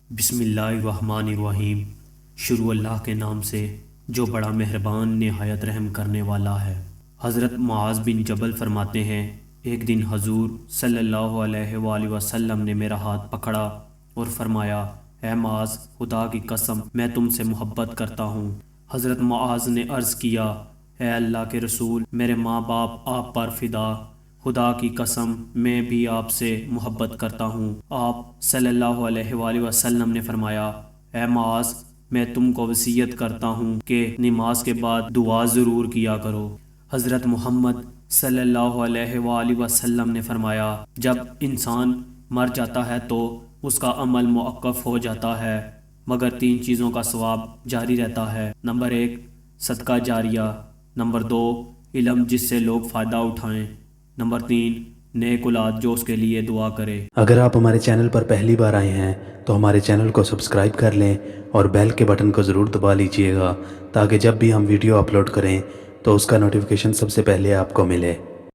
بسم اللہ الرحمن الرحیم۔ شروع اللہ کے نام سے جو بڑا مہربان نہایت رحم کرنے والا ہے۔ حضرت معاذ بن جبل فرماتے ہیں، ایک دن حضور صلی اللہ علیہ وآلہ وسلم نے میرا ہاتھ پکڑا اور فرمایا، اے معاذ، خدا کی قسم میں تم سے محبت کرتا ہوں۔ حضرت معاذ نے عرض کیا، اے اللہ کے رسول، میرے ماں باپ آپ پر فدا، خدا کی قسم میں بھی آپ سے محبت کرتا ہوں۔ آپ صلی اللہ علیہ وآلہ وسلم نے فرمایا، اے معاذ، میں تم کو وصیت کرتا ہوں کہ نماز کے بعد دعا ضرور کیا کرو۔ حضرت محمد صلی اللہ علیہ وآلہ وسلم نے فرمایا، جب انسان مر جاتا ہے تو اس کا عمل موقف ہو جاتا ہے مگر 3 چیزوں کا ثواب جاری رہتا ہے۔ نمبر 1 صدقہ جاریہ، نمبر 2 علم جس سے لوگ فائدہ اٹھائیں، نمبر 3 نیک اولاد جو اس کے لیے دعا کرے۔ اگر آپ ہمارے چینل پر پہلی بار آئے ہیں تو ہمارے چینل کو سبسکرائب کر لیں اور بیل کے بٹن کو ضرور دبا لیجئے گا تاکہ جب بھی ہم ویڈیو اپلوڈ کریں تو اس کا نوٹیفیکیشن سب سے پہلے آپ کو ملے۔